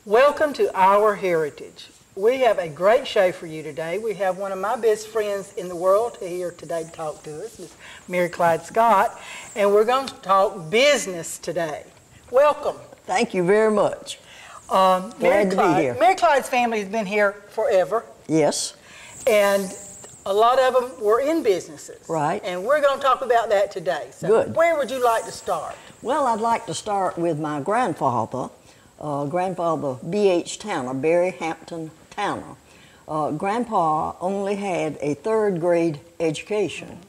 Welcome to Our Heritage. We have a great show for you today. We have one of my best friends in the world here today to talk to us, Ms. Mary Clyde Scott, and we're going to talk business today. Welcome. Thank you very much. Glad to be here. Mary Clyde's family has been here forever. Yes. And a lot of them were in businesses. Right. And we're going to talk about that today. So good. Where would you like to start? Well, I'd like to start with my grandfather, Grandfather B.H. Tana, Barry Hampton Tana. Grandpa only had a third grade education,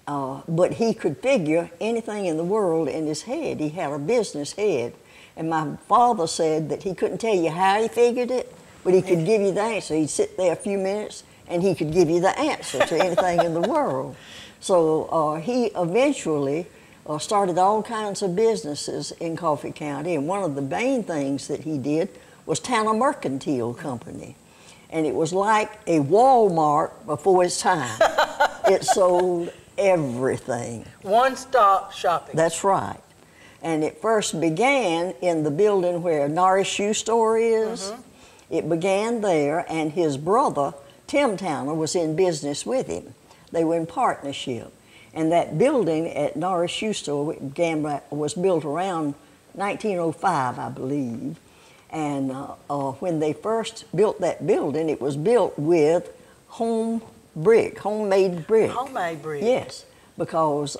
but he could figure anything in the world in his head. He had a business head. And my father said that he couldn't tell you how he figured it, but he could give you the answer. He'd sit there a few minutes and he could give you the answer to anything in the world. So he eventually started all kinds of businesses in Coffee County, and one of the main things that he did was Tana Mercantile Company. And it was like a Walmart before its time. It sold everything. One-stop shopping. That's right. And it first began in the building where Norris Shoe Store is. Mm-hmm. It began there, and his brother, Tim Tana, was in business with him. They were in partnership. And that building at Norris Shoe Store was built around 1905, I believe. And when they first built that building, it was built with homemade brick. Homemade brick. Yes, because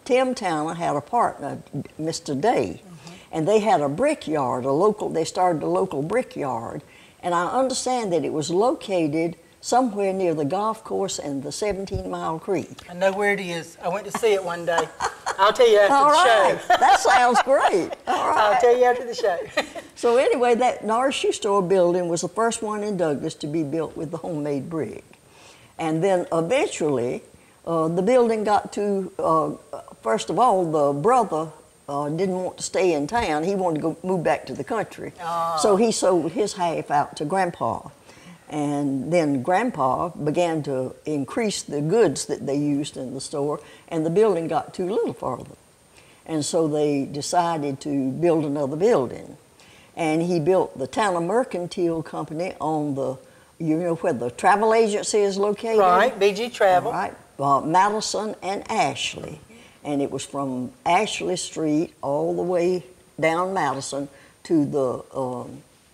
Tim Tana had a partner, Mr. Day, and they had a brickyard, they started a local brickyard. And I understand that it was located somewhere near the golf course and the 17-Mile Creek. I know where it is. I went to see it one day. I'll tell you after the show. That sounds great. All right. I'll tell you after the show. So anyway, that Norris Shoe Store building was the first one in Douglas to be built with the homemade brick. And then eventually, the building got to, first of all, the brother didn't want to stay in town. He wanted to move back to the country. So he sold his half out to Grandpa. And then Grandpa began to increase the goods that they used in the store, and the building got too little for them. And so they decided to build another building. And he built the Tana Mercantile Company on the, you know where the travel agency is located? Right, BG Travel. Right, Madison and Ashley. And it was from Ashley Street all the way down Madison to the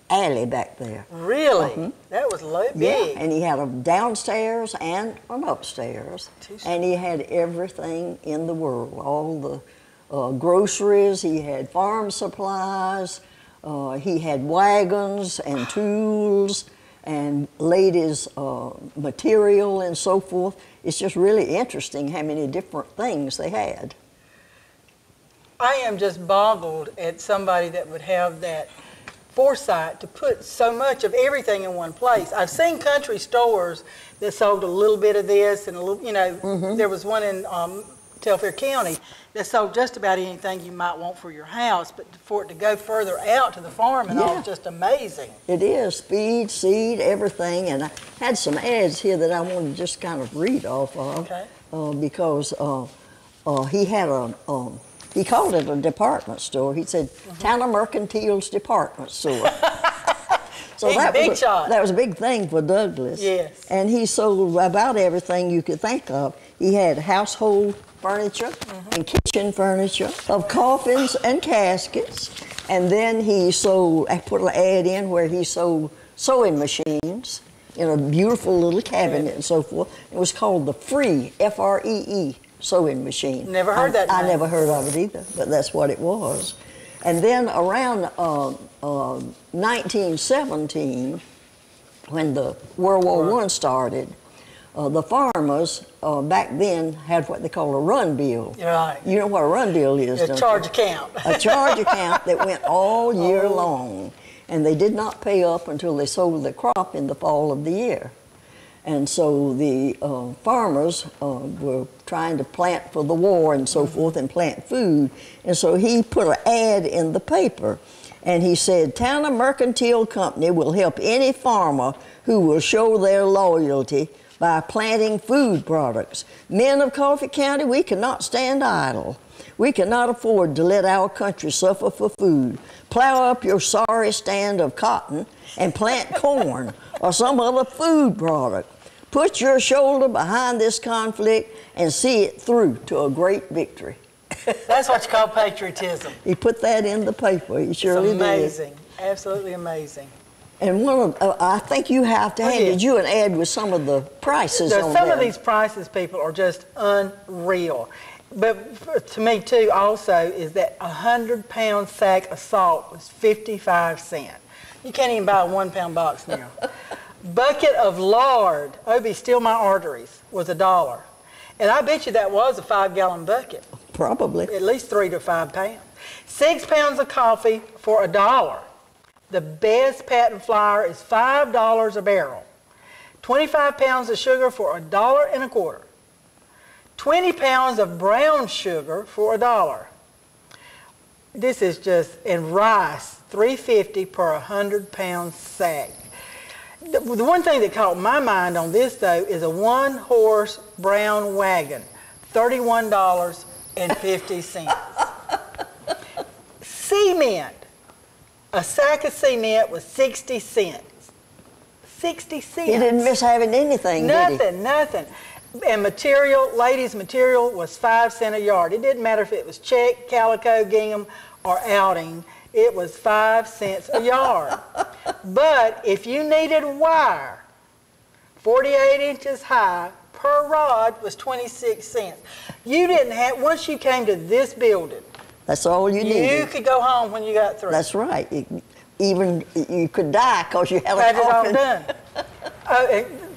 alley back there. Really? That was big. Yeah, and he had a downstairs and an upstairs. And he had everything in the world, all the groceries, he had farm supplies, he had wagons and tools and ladies' material and so forth. It's just really interesting how many different things they had. I am just boggled at somebody that would have that foresight to put so much of everything in one place. I've seen country stores that sold a little bit of this and a little, you know, there was one in Telfair County that sold just about anything you might want for your house, but for it to go further out to the farm and all is just amazing. It is, feed, seed, everything, and I had some ads here that I wanted to just kind of read off of, because he had he called it a department store. He said, Tana Mercantile's department store. So that was a big thing for Douglas. Yes. And he sold about everything you could think of. He had household furniture and kitchen furniture, of coffins and caskets. And then he sold, I put an ad in where he sold sewing machines in a beautiful little cabinet and so forth. It was called the Free, F-R-E-E. Sewing machine. Never heard that name. I never heard of it either, but that's what it was. And then around 1917, when the World War I started, the farmers back then had what they call a run bill. Right. You know what a run bill is, don't you? A charge account. A charge account that went all year long. And they did not pay up until they sold the crop in the fall of the year. And so the farmers were trying to plant for the war and so forth and plant food. And so he put an ad in the paper and he said, Tana Mercantile Company will help any farmer who will show their loyalty by planting food products. Men of Coffee County, we cannot stand idle. We cannot afford to let our country suffer for food. Plow up your sorry stand of cotton and plant corn or some other food product. Put your shoulder behind this conflict and see it through to a great victory. That's what you call patriotism. He put that in the paper. He surely did. It's amazing. Absolutely amazing. And I think you have to handed you an ad with some of the prices on Some there. of these prices, people, are just unreal. But to me, too, also, is that a 100-pound sack of salt was 55 cents. You can't even buy a 1-pound box now. Bucket of lard, Obie, still my arteries, was $1. And I bet you that was a 5-gallon bucket. Probably. At least 3 to 5 pounds. 6 pounds of coffee for $1. The best patent flour is $5 a barrel. 25 pounds of sugar for $1.25. 20 pounds of brown sugar for $1. This is just, and rice, $3.50 per 100-pound sack. The one thing that caught my mind on this, though, is a one-horse brown wagon, $31.50. Cement. A sack of cement was 60 cents. 60 cents. He didn't miss having anything, did he? Nothing. And material, ladies' material, was 5 cents a yard. It didn't matter if it was check, calico, gingham, or outing. It was 5 cents a yard. But if you needed wire, 48 inches high, per rod was 26 cents. You didn't have, once you came to this building, that's all you needed. You could go home when you got through. That's right. Even you could die because you had it all coffin. done.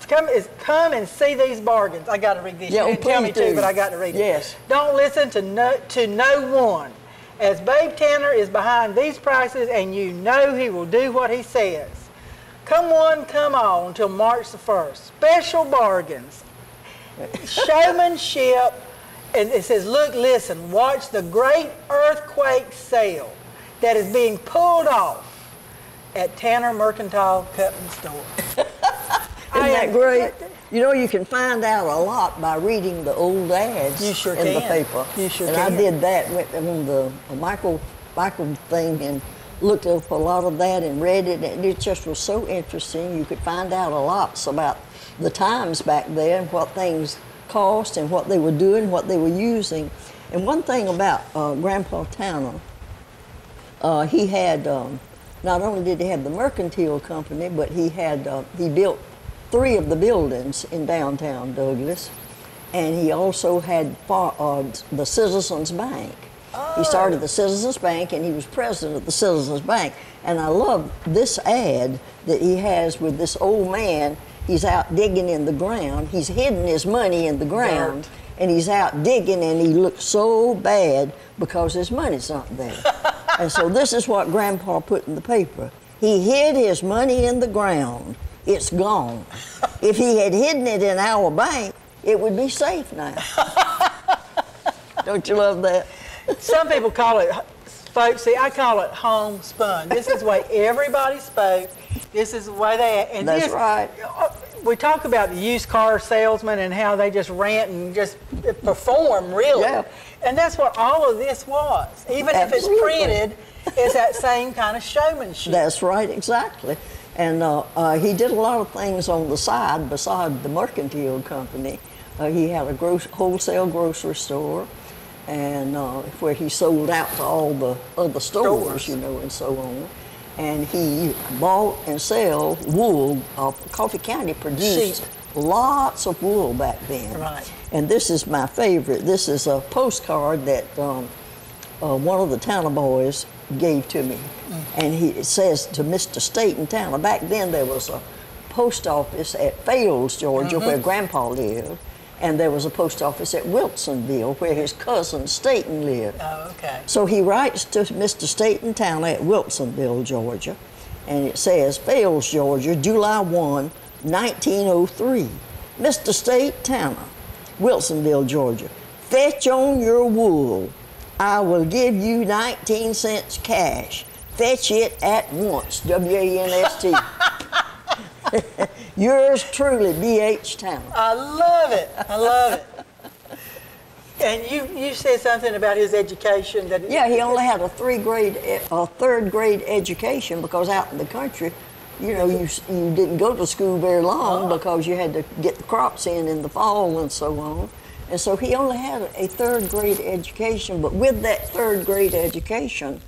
Come and see these bargains. I got to read this. Yeah, you didn't tell me please do. to, but I got to read it. Yes. Don't listen to no one. As Babe Tanner is behind these prices, and you know he will do what he says. Come one, come all until March the 1st. Special bargains. Showmanship. And it says, look, listen, watch the great earthquake sale that is being pulled off at Tanner Mercantile Cutting Store. Isn't that great? You know, you can find out a lot by reading the old ads you sure in can. the paper. You sure and can. I did that, went on the Michael thing and looked up a lot of that and read it, and it just was so interesting. You could find out a lot about the times back there and what things cost and what they were doing, what they were using. And one thing about Grandpa Tana, he had, not only did he have the mercantile company, but he built 3 of the buildings in downtown Douglas, and he also had the Citizens Bank. Oh. He started the Citizens Bank, and he was president of the Citizens Bank. And I love this ad that he has with this old man. He's out digging in the ground. He's hidden his money in the ground, and he's out digging, and he looks so bad because his money's not there. And so this is what Grandpa put in the paper. He hid his money in the ground. It's gone. If he had hidden it in our bank, it would be safe now. Don't you love that? Some people call it, folks, see, I call it homespun. This is the way everybody spoke. This is the way they... And that's right. We talk about the used car salesmen and how they just rant and just perform, really. Yeah. And that's what all of this was. Even if it's printed, it's that same kind of showmanship. That's right, exactly. And he did a lot of things on the side beside the mercantile company. He had a wholesale grocery store, and where he sold out to all the other stores, you know, and so on. And he bought and sold wool. Coffee County produced lots of wool back then. Right. And this is my favorite. This is a postcard that one of the Tana boys gave to me. And it says to Mr. State in Tana. Back then there was a post office at Fales, Georgia, where Grandpa lived. And there was a post office at Wilsonville, where his cousin Staten lived. Oh, okay. So he writes to Mr. Staten Tana at Wilsonville, Georgia, and it says, Fales, Georgia, July 1, 1903. Mr. State Tana, Wilsonville, Georgia, fetch on your wool. I will give you 19 cents cash. Fetch it at once, W-A-N-S-T. Yours truly, B.H. Tana. I love it. I love it. And you said something about his education that. Yeah, he only had a third grade education because out in the country, you know, you didn't go to school very long because you had to get the crops in the fall and so on. And so he only had a third grade education, but with that third grade education,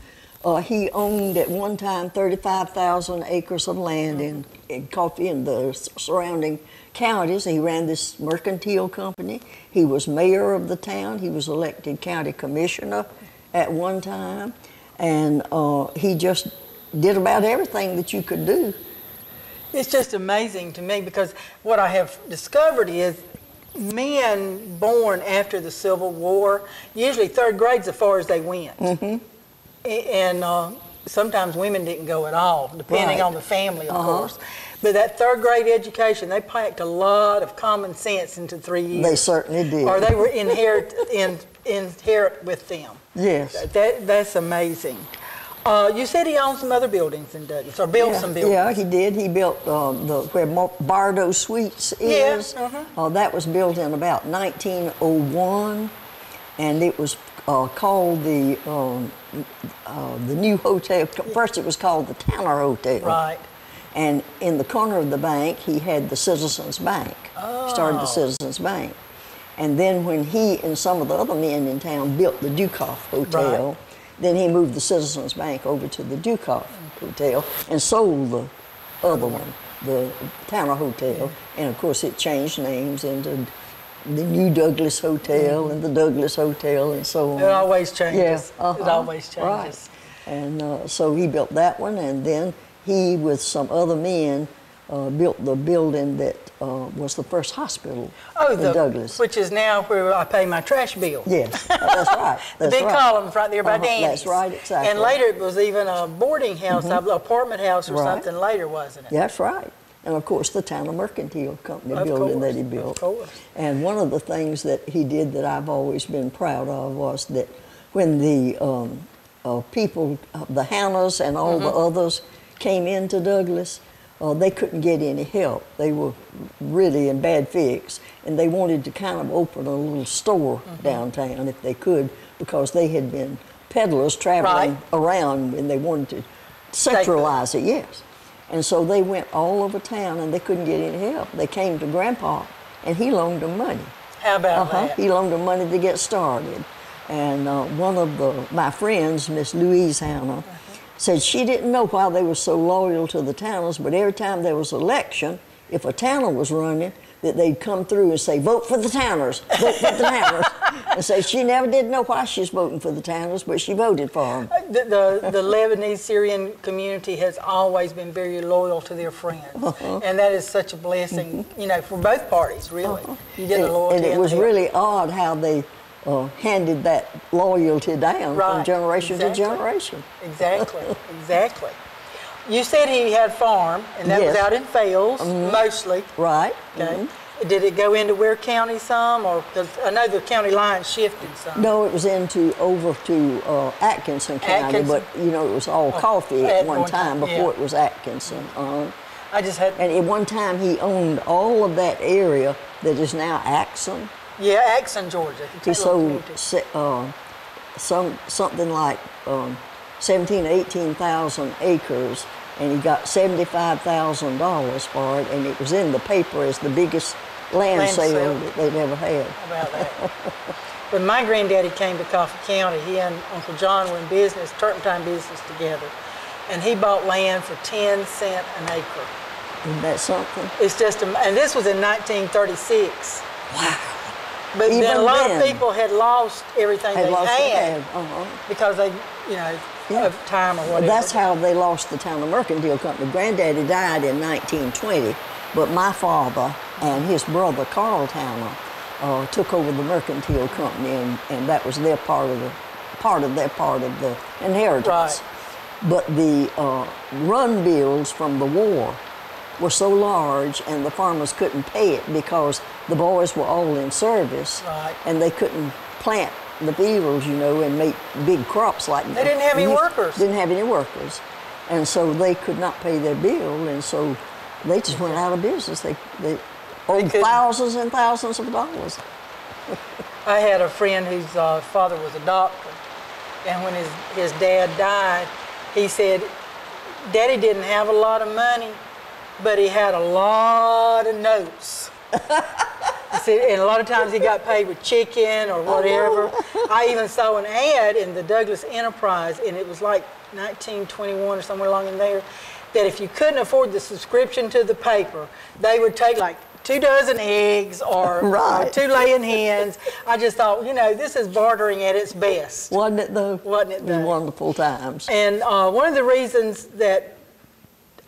he owned at one time 35,000 acres of land in coffee in the surrounding counties. He ran this mercantile company. He was mayor of the town. He was elected county commissioner at one time. And he just did about everything that you could do. It's just amazing to me because what I have discovered is men born after the Civil War, usually third grade's as far as they went. And sometimes women didn't go at all, depending on the family, of course. But that third grade education, they packed a lot of common sense into 3 years. They certainly did. Or they were inherit with them. Yes. That's amazing. You said he owned some other buildings in Douglas, or built some buildings. Yeah, he did. He built where Bardo Suites is. That was built in about 1901, and it was called the new hotel. First, it was called the Tana Hotel. Right. And in the corner of the bank, he had the Citizens Bank. Started the Citizens Bank. And then when he and some of the other men in town built the Dukoff Hotel, then he moved the Citizens Bank over to the Dukoff Hotel and sold the other one, the Tana Hotel. And of course, it changed names into the New Douglas Hotel and the Douglas Hotel and so on. It always changes. Yeah, It always changes. Right. And so he built that one, and then he, with some other men, built the building that was the first hospital in Douglas. Which is now where I pay my trash bill. Yes, that's right. The big columns right there by Danny's. That's right, exactly. And later it was even a boarding house, an apartment house or something later, wasn't it? That's right. And of course the Tana Mercantile Company building that he built. Of course. And one of the things that he did that I've always been proud of was that when the people, the Hannahs and all the others came into Douglas, they couldn't get any help. They were really in bad fix, and they wanted to kind of open a little store downtown if they could, because they had been peddlers traveling around, and they wanted to centralize it, yes. And so they went all over town, and they couldn't get any help. They came to Grandpa, and he loaned them money. How about that? He loaned them money to get started. And one of my friends, Miss Louise Hannah, said she didn't know why they were so loyal to the Tanners, but every time there was an election, if a Tanner was running, that they'd come through and say, vote for the Tanners, vote for the Tanners. And so she never did know why she was voting for the Tanners, but she voted for them. The Lebanese Syrian community has always been very loyal to their friends. And that is such a blessing, you know, for both parties, really. You get the loyalty. And it was really odd how they handed that loyalty down from generation to generation. Exactly, exactly. You said he had a farm, and that was out in Fales, mostly. Right. Okay. Did it go into Ware County some, or because I know the county line shifted some? No, it was over to Atkinson County, but you know it was all coffee at one time before it was Atkinson. I just had. And at one time he owned all of that area that is now Axon. Yeah, Axon, Georgia. He sold something like 17,000 or 18,000 acres, and he got $75,000 for it, and it was in the paper as the biggest land sale that they'd ever had. How about that? When my granddaddy came to Coffee County, he and Uncle John were in business, turpentine business together, and he bought land for 10 cents an acre. Isn't that something? It's just, and this was in 1936. Wow. But then a lot of people had lost everything they had because they, you know, of time or whatever. That's how they lost the Tana Mercantile Company. Granddaddy died in 1920, but my father and his brother Carl Tana took over the Mercantile Company, and that was their part of the inheritance. Right. But the run bills from the war were so large, and the farmers couldn't pay it because the boys were all in service, and they couldn't plant the fields, you know, and make big crops like that. They didn't have any workers. Didn't have any workers, and so they could not pay their bill, and so They just went out of business. They owed thousands and thousands of dollars. I had a friend whose father was a doctor, and when his dad died, he said, Daddy didn't have a lot of money, but he had a lot of notes. He said, and a lot of times he got paid with chicken or whatever. I even saw an ad in the Douglas Enterprise, and it was like 1921 or somewhere along in there, that if you couldn't afford the subscription to the paper, they would take like 2 dozen eggs or, right. or 2 laying hens. I just thought, you know, this is bartering at its best. Wasn't it though? Wasn't it though? Wonderful times. And one of the reasons that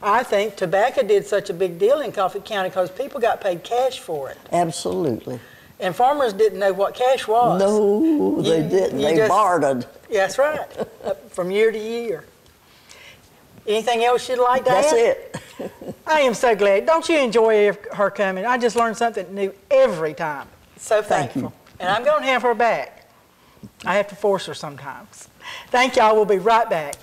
I think tobacco did such a big deal in Coffee County because people got paid cash for it. Absolutely. And farmers didn't know what cash was. No, they didn't. They bartered. That's right, from year to year. Anything else you'd like to add? That's it. I am so glad. Don't you enjoy her coming? I just learned something new every time. So thankful. Thank you. And I'm going to have her back. I have to force her sometimes. Thank y'all. We'll be right back.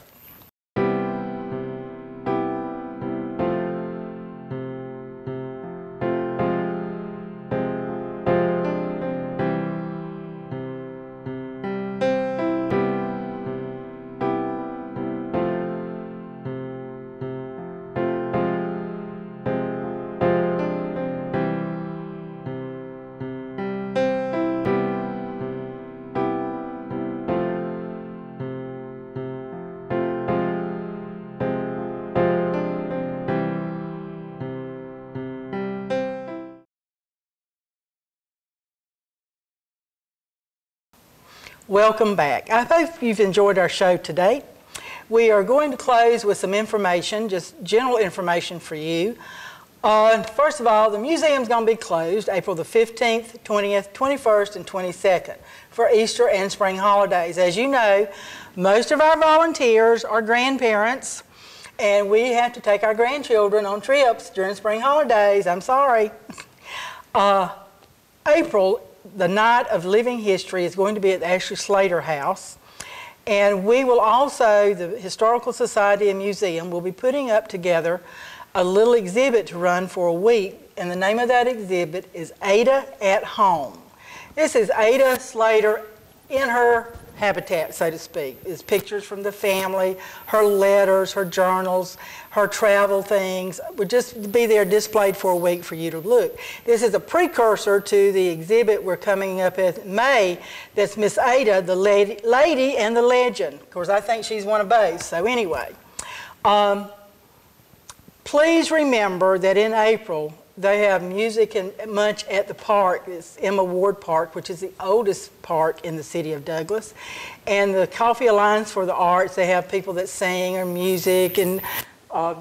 Welcome back. I hope you've enjoyed our show today. We are going to close with some information, just general information for you. First of all, the museum's going to be closed April the 15th, 20th, 21st, and 22nd for Easter and spring holidays. As you know, most of our volunteers are grandparents, and we have to take our grandchildren on trips during spring holidays. I'm sorry. April, the Night of Living History, is going to be at the Ashley Slater House. And we will also, the Historical Society and Museum, will be putting up together a little exhibit to run for a week. And the name of that exhibit is Ada at Home. This is Ada Slater in her habitat, so to speak. It's pictures from the family, her letters, her journals, her travel things would just be there displayed for a week for you to look. This is a precursor to the exhibit we're coming up in May that's Miss Ada, the lady and the legend. Of course, I think she's one of both. So anyway, please remember that in April, they have music and lunch at the park. It's Emma Ward Park, which is the oldest park in the city of Douglas. And the Coffee Alliance for the Arts, they have people that sing or music and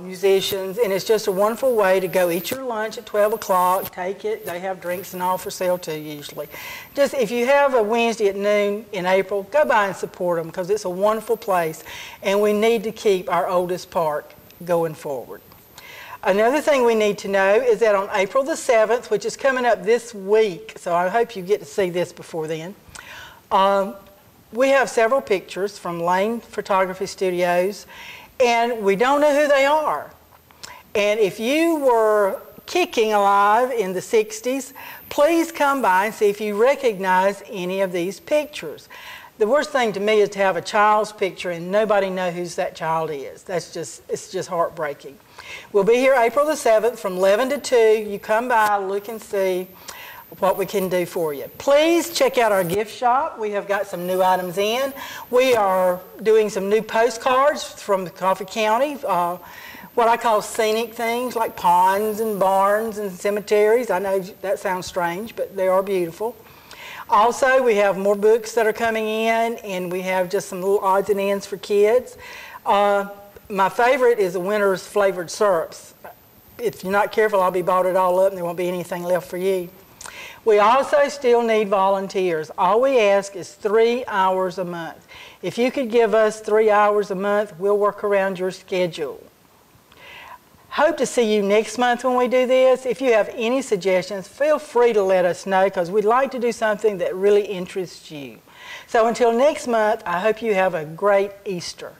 musicians. And it's just a wonderful way to go eat your lunch at 12 o'clock, take it. They have drinks and all for sale too, usually. Just if you have a Wednesday at noon in April, go by and support them because it's a wonderful place. And we need to keep our oldest park going forward. Another thing we need to know is that on April the 7th, which is coming up this week, so I hope you get to see this before then, we have several pictures from Lane Photography Studios, and we don't know who they are. And if you were kicking alive in the 60s, please come by and see if you recognize any of these pictures. The worst thing to me is to have a child's picture and nobody know who that child is. It's just heartbreaking. We'll be here April the 7th from 11 to 2. You come by, look and see what we can do for you. Please check out our gift shop. We have got some new items in. We are doing some new postcards from Coffee County, what I call scenic things like ponds and barns and cemeteries. I know that sounds strange, but they are beautiful. Also, we have more books that are coming in, and we have just some little odds and ends for kids. My favorite is the winter's flavored syrups. If you're not careful, I'll be bought it all up and there won't be anything left for you. We also still need volunteers. All we ask is 3 hours a month. If you could give us 3 hours a month, we'll work around your schedule. Hope to see you next month when we do this. If you have any suggestions, feel free to let us know because we'd like to do something that really interests you. So until next month, I hope you have a great Easter.